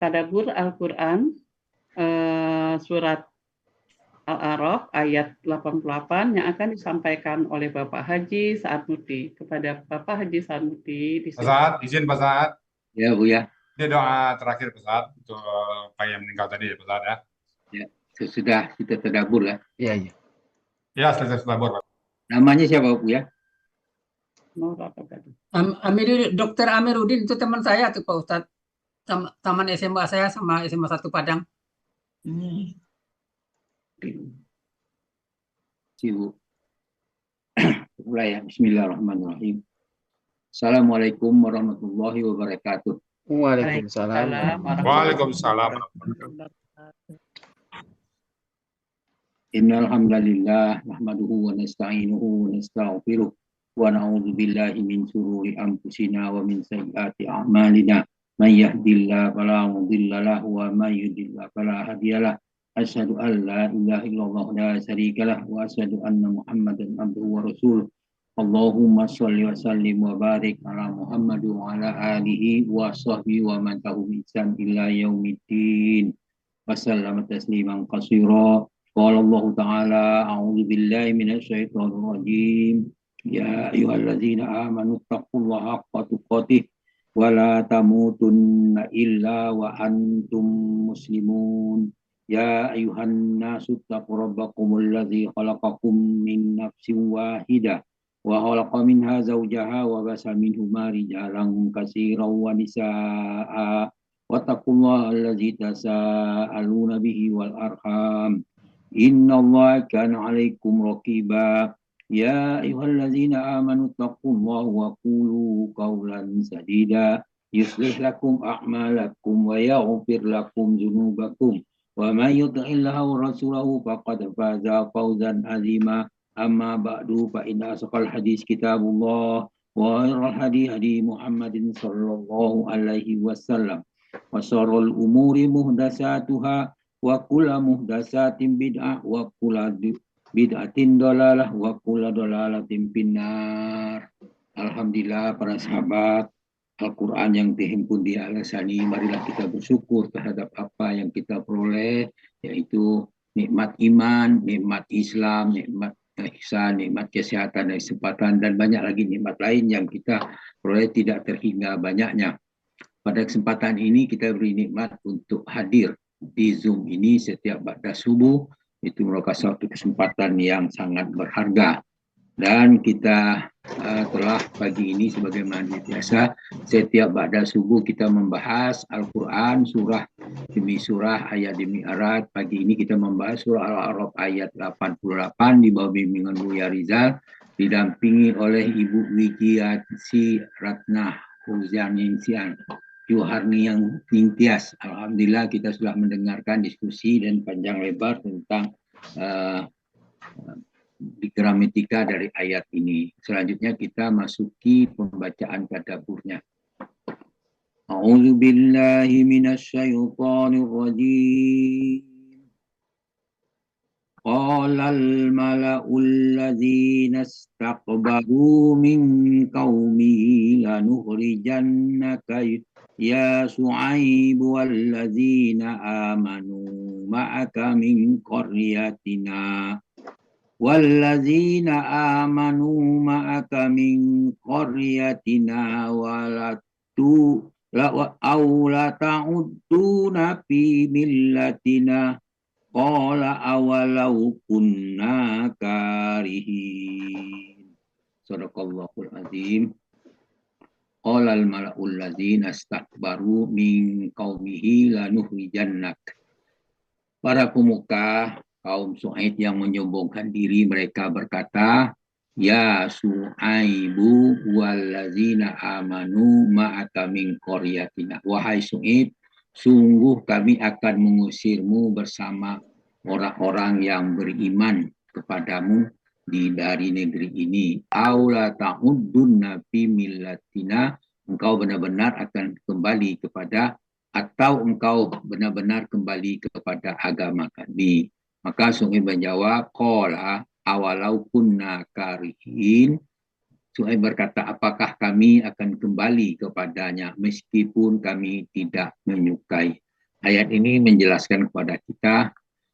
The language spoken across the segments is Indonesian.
Tadabbur Al-Quran surat Al-A'raf ayat 88 yang akan disampaikan oleh Bapak Haji Saad Mukti. Kepada Bapak Haji Saad Mukti. Pak Saad, izin Pak Saad. Ya Bu ya. Ini doa terakhir Pak Saad untuk Pak yang meninggal tadi ya Pak Saad ya. Ya, sesudah kita tadabbur ya. Iya. Ya, selesai tadabbur Pak. Namanya siapa Bu ya? Dr. Amiruddin itu teman saya tuh Pak Ustadz. Taman SMA saya sama SMA 1 Padang. Sibuk. Mulai ya. Bismillahirrahmanirrahim. Assalamualaikum warahmatullahi wabarakatuh. Waalaikumsalam. Waalaikumsalam. Innal hamdalillah nahmaduhu wa nasta'inuhu wa nastaghfiruh wa na'udzu billahi min shururi anfusina wa min sayyiati a'malina. Man yahdihillahu fala mudilla lahu wa may yudlil fala hadiyalah. Asyhadu an la ilaha illallah la syarikalah wa asyhadu anna Muhammadan abduhu wa rasuluh. Allahumma sholli wa sallim wa barik ala Muhammad wa ala alihi wa sahbihi wa man tabi'ahum bi ihsan ila yaumiddin. Wa sallama tasliman katsira. Qala Allah Ta'ala a'udzu billahi minasy syaithanir rajim. Ya ayyuhalladzina amanu taqullaha haqqa tuqatih wa la tamutunna illa wa antum muslimun. Ya ayyuhan nasu taqu rabbakumul ladzi khalaqakum min nafsin wahidah wa khalaqa minha zawjaha wa basa minhuma rijalan katsiran wa nisaa'a wattaqullaha allazi tasaaluna bihi wal arham innallaha kana 'alaikum raqiba. Ya ayyuhallazina amanu taqullaha wa qulu qawlan sadida yuslih lakum a'malakum wa yaghfir lakum dzunubakum wa may yuti'illaha wa rasulahu faqad faza fawzan 'azima. Amma ba'du fa inna asqal hadis kitabullah wa khairal hadi hadi Muhammadin sallallahu alaihi wasallam wa syarrul umuri muhdatsatuha wa kullu muhdatsatin bid'ah wa kullu bid'atin dhalalah wa kullu dhalalatin finnar. Alhamdulillah para sahabat Al-Quran yang dihimpun di Al-Asani, marilah kita bersyukur terhadap apa yang kita peroleh, yaitu nikmat iman, nikmat Islam, nikmat ihsan, nikmat kesehatan dan kesempatan, dan banyak lagi nikmat lain yang kita peroleh tidak terhingga banyaknya. Pada kesempatan ini kita beri nikmat untuk hadir di Zoom ini setiap ba'da subuh. Itu merupakan suatu kesempatan yang sangat berharga. Dan kita telah pagi ini sebagaimana biasa setiap ba'da subuh kita membahas Al-Quran surah demi surah, ayat demi ayat. Pagi ini kita membahas surah Al-A'raf ayat 88 di bawah bimbingan Buya Rizal, didampingi oleh Ibu Wijiatsi Ratna Huzaninsian Yuharni yang Ningtyas. Alhamdulillah kita sudah mendengarkan diskusi dan panjang lebar tentang di gramatika dari ayat ini. Selanjutnya kita masuki pembacaan tadabburnya. A'udzu billahi minasyaitonir rajim. Qala al-mala'ul ladzina istakbaru min qaumi lanukhrijannaka ya Shu'aib wal ladzina amanu ma'aka min qaryatina والذين آمنوا معك من قريتنا أو لتعدون في ملتنا قال أولو كنا كارهين. صدق الله العظيم. قال الملأ الذين استكبروا من قومه لنخرجنك. Para pemuka kaum Su'aib yang menyombongkan diri, mereka berkata, Ya Su'aibu wallazina amanu ma'aka min qaryatina. Wahai Su'aib, sungguh kami akan mengusirmu bersama orang-orang yang beriman kepadamu dari negeri ini. Aula ta'uddunna fi millatina. Engkau benar-benar akan kembali kepada, atau engkau benar-benar kembali kepada agama kami. Maka Su'aib menjawab, qala awalau kunna karihin. Su'aib berkata, apakah kami akan kembali kepadanya meskipun kami tidak menyukai. Ayat ini menjelaskan kepada kita,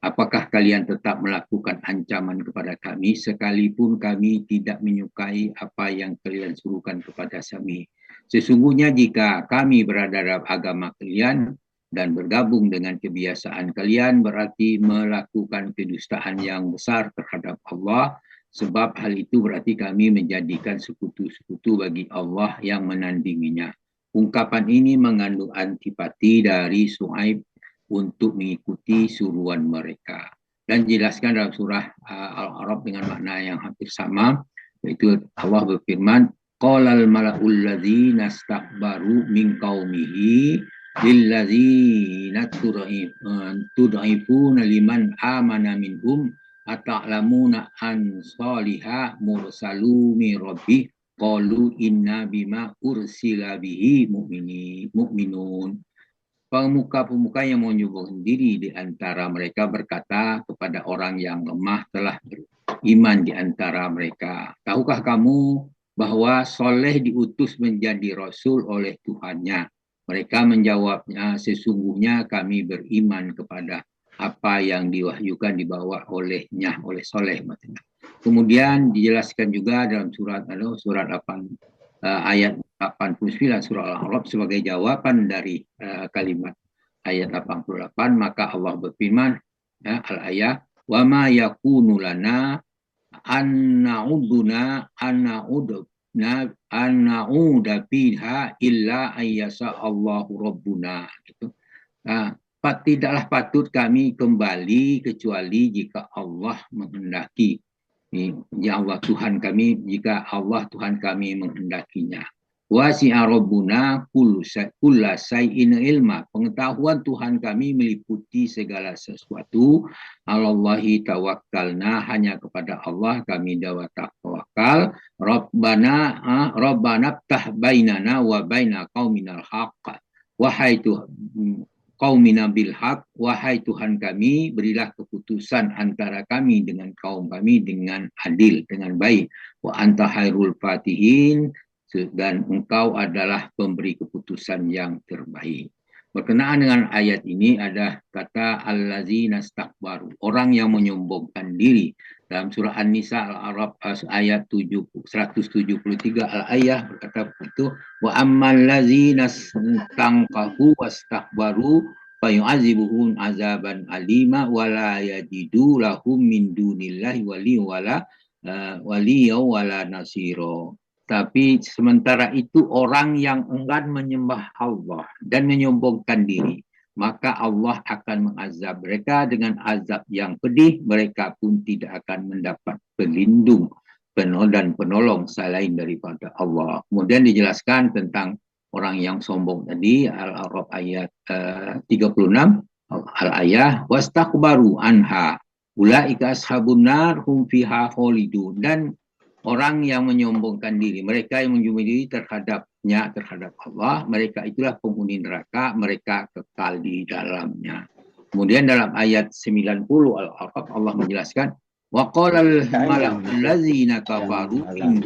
apakah kalian tetap melakukan ancaman kepada kami sekalipun kami tidak menyukai apa yang kalian suruhkan kepada kami. Sesungguhnya jika kami berada dalam agama kalian dan bergabung dengan kebiasaan kalian, berarti melakukan kedustaan yang besar terhadap Allah, sebab hal itu berarti kami menjadikan sekutu-sekutu bagi Allah yang menandinginya. Ungkapan ini mengandung antipati dari Syuaib untuk mengikuti suruhan mereka. Dan jelaskan dalam surah Al-A'raf dengan makna yang hampir sama, yaitu Allah berfirman, Qalal mala'ul ladzina astakbaru min qaumihi lilladzina tud'ifuna liman amana minhum ata'lamuna an salihah mursalu min rabbih qalu inna bima ursila bihi mu'minun. Pemuka-pemuka yang menyombongkan diri di antara mereka berkata kepada orang yang lemah telah beriman di antara mereka, tahukah kamu bahwa Soleh diutus menjadi Rasul oleh Tuhannya? Mereka menjawabnya, sesungguhnya kami beriman kepada apa yang diwahyukan dibawa olehnya, oleh Soleh. Kemudian dijelaskan juga dalam surat 8 ayat 89 surah Al-A'raf sebagai jawaban dari kalimat ayat 88, maka Allah berfirman, al-ayat, wa ma yakunu lana an na'uda fiha illa ayyasa Allahu rabbuna. Gitu. Tidaklah patut kami kembali kecuali jika Allah menghendaki. Ya Allah Tuhan kami, jika Allah Tuhan kami menghendakinya. Wasi'a rabbuna kulla syai'in ilma. Pengetahuan Tuhan kami meliputi segala sesuatu. Alallahi tawakkalna, hanya kepada Allah kami tawakal. Rabbana ftah bainana wa baina qauminal haqq. Wahai Tuhan, qaumina bil haq, wahai Tuhan kami, berilah keputusan antara kami dengan kaum kami dengan adil, dengan baik. Wa anta khairul fatihin, dan engkau adalah pemberi keputusan yang terbaik. Berkenaan dengan ayat ini ada kata allazina astakbaru, orang yang menyombongkan diri. Dalam surah An-Nisa Al-A'raf ayat 173 al-ayah berkata begitu, wa ammal ladzina stanqahu wastakbaru fayu'adzibuhum azaban alima wala yajidu lahum min dunillahi waliyya wala nasira. Tapi sementara itu orang yang enggan menyembah Allah dan menyombongkan diri, maka Allah akan mengazab mereka dengan azab yang pedih. Mereka pun tidak akan mendapat pelindung dan penolong selain daripada Allah. Kemudian dijelaskan tentang orang yang sombong tadi, Al-A'raf ayat 36, al-ayah, wastakbaru anha ulaika ashabun nar hum fiha khalidun. Dan orang yang menyombongkan diri, mereka yang menyombongkan diri terhadap Allah, mereka itulah penghuni neraka, mereka kekal di dalamnya. Kemudian dalam ayat 90 Al-A'raf Allah menjelaskan, wa qalal mala'ul ladzina kafaru min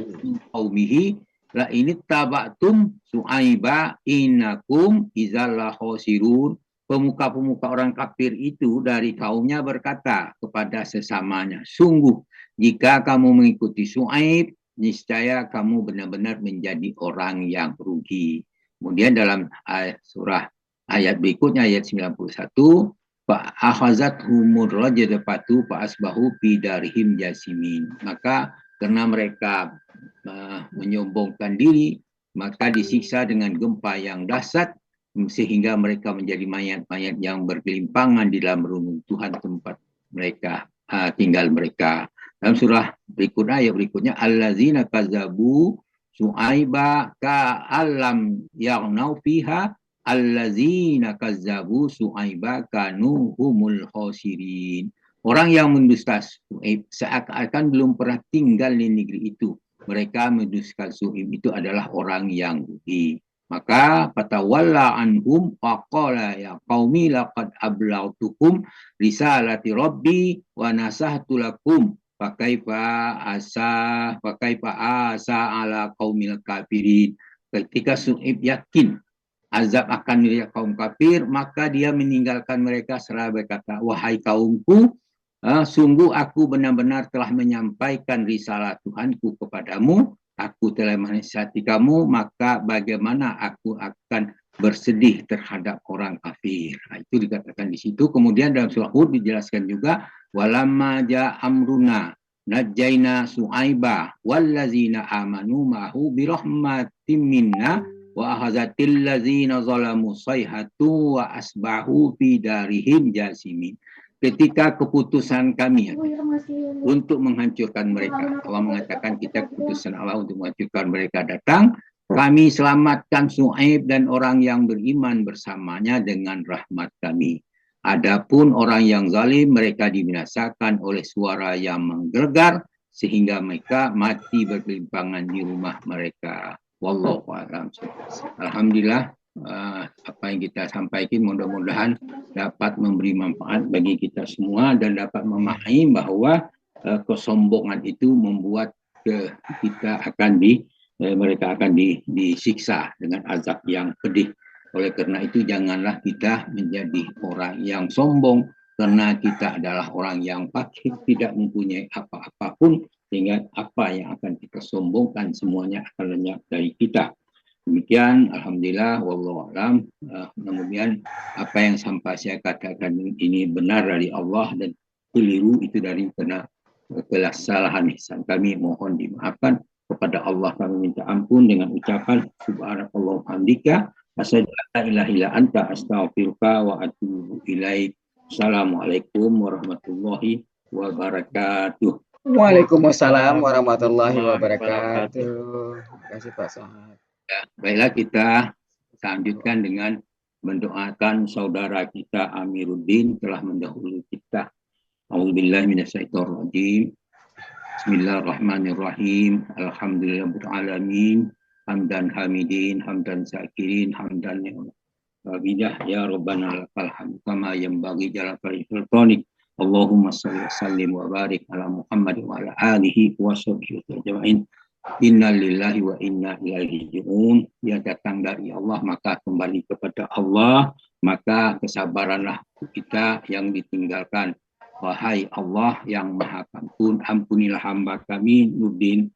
qaumihi la in taba'tum Syuaiba innakum idzal khosirun. Pemuka-pemuka orang kafir itu dari kaumnya berkata kepada sesamanya, sungguh jika kamu mengikuti Syuaib, niscaya kamu benar-benar menjadi orang yang rugi. Kemudian dalam ayat berikutnya, ayat 91, fa'akhazathumur rajafatu fa'asbahu fi darihim jasimin. Maka karena mereka menyombongkan diri, maka disiksa dengan gempa yang dahsyat sehingga mereka menjadi mayat-mayat yang bergelimpangan di dalam reruntuhan tempat mereka tinggal mereka. Dalam surah berikutnya, ayat berikutnya, allazina kazzabu Syuaiba ka'allam yaghnaw fiha allazina kazzabu Syuaiba kanu humul khosirin. Orang yang mendusta Syuaib seakan-akan belum pernah tinggal di negeri itu. Mereka mendustakan Syuaib itu adalah orang yang rugi. Maka fatawalla anhum faqala ya qaumi laqad ablagtukum risalati rabbi wa nasahtu lakum fakaifa asa ala qaumil kafirin. Ketika Syuaib yakin azab akan melihat kaum kafir, maka dia meninggalkan mereka seraya berkata, wahai kaumku, sungguh aku benar-benar telah menyampaikan risalah Tuhanku kepadamu, aku telah menasihati kamu, maka bagaimana aku akan bersedih terhadap orang kafir. Itu dikatakan di situ. Kemudian dalam surah Hud dijelaskan juga, walamma ja amruna najjaina su'aiba wallazina amanu ma'hu birahmatim minna wa ahazatil ladzina zalamu sayhatu wa asbahu fi darihim jasimin. Ketika keputusan kami untuk menghancurkan mereka, Allah mengatakan kita keputusan Allah untuk menghancurkan mereka datang, kami selamatkan Su'aib dan orang yang beriman bersamanya dengan rahmat kami. Adapun orang yang zalim, mereka dibinasakan oleh suara yang menggelegar sehingga mereka mati bergelimpangan di rumah mereka. Wallahu a'lam. Alhamdulillah, apa yang kita sampaikan mudah-mudahan dapat memberi manfaat bagi kita semua dan dapat memahami bahwa kesombongan itu membuat kita akan mereka akan disiksa dengan azab yang pedih. Oleh karena itu janganlah kita menjadi orang yang sombong, karena kita adalah orang yang fakir, tidak mempunyai apa-apa pun, sehingga apa yang akan kita sombongkan semuanya akan lenyap dari kita. Demikian, alhamdulillah, wallahu a'lam. Kemudian apa yang sampai saya katakan ini benar dari Allah dan keliru itu dari kesalahan lisan kami, mohon dimaafkan. Kepada Allah kami minta ampun dengan ucapan subhanakallah hamdika asyhadu an la ilaha illa anta astaghfiruka wa atubu ilaik. Assalamualaikum warahmatullahi wabarakatuh. Waalaikumsalam warahmatullahi wabarakatuh. Terima kasih Pak Somad. Ya, baiklah, kita lanjutkan dengan mendoakan saudara kita Amiruddin telah mendahului kita. A'udzubillahi minasyaitonirrajim. Bismillahirrahmanirrahim. Alhamdulillahirabbil alamin. Hamdan hamidin, hamdan syakirin, hamdan bidah ya rabbana lakal hamd kama yanbaghi jalal sultanik. Allahumma shalli wa sallim wa barik ala Muhammad wa ala alihi wa sahbihi ajma'in. Inna lillahi wa inna ilaihi raji'un. Dia datang dari Allah maka kembali kepada Allah, maka kesabaranlah kita yang ditinggalkan. Wahai Allah yang maha pengampun, ampunilah hamba kami Amiruddin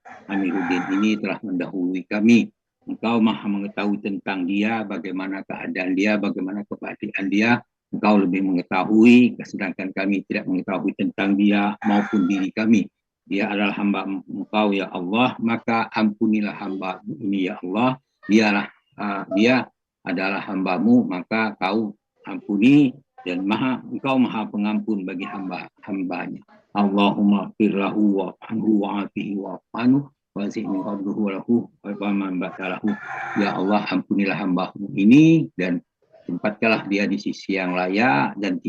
ini telah mendahului kami. Engkau maha mengetahui tentang dia, bagaimana keadaan dia, bagaimana kebahagiaan dia. Engkau lebih mengetahui, sedangkan kami tidak mengetahui tentang dia maupun diri kami. Dia adalah hamba Engkau ya Allah, maka ampunilah hamba ini ya Allah. Dia adalah hambamu, maka Kau ampuni, dan Engkau maha pengampun bagi hamba-hambanya. Allahumma firlahu wa anhu wa afihi wa anhu wa zidni fadluhu lahu wa man batalahu. Ya Allah, ampunilah hambamu ini dan tempatkanlah dia di sisi yang layak, dan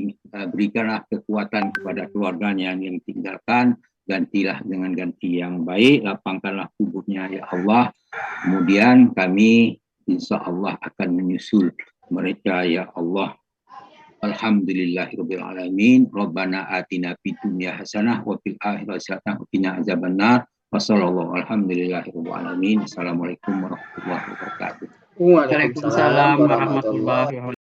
berikanlah kekuatan kepada keluarganya yang tinggalkan, gantilah dengan ganti yang baik, lapangkanlah kuburnya ya Allah. Kemudian kami insya Allah akan menyusul mereka ya Allah. Alhamdulillahirabbil alamin. Rabbana atina fid dunya hasanah wa fil akhirati hasanah wa qina azabannar. Wassallallahu alhamdulillahirabbil alamin. Assalamualaikum warahmatullahi wabarakatuh. Waalaikumsalam warahmatullahi wabarakatuh.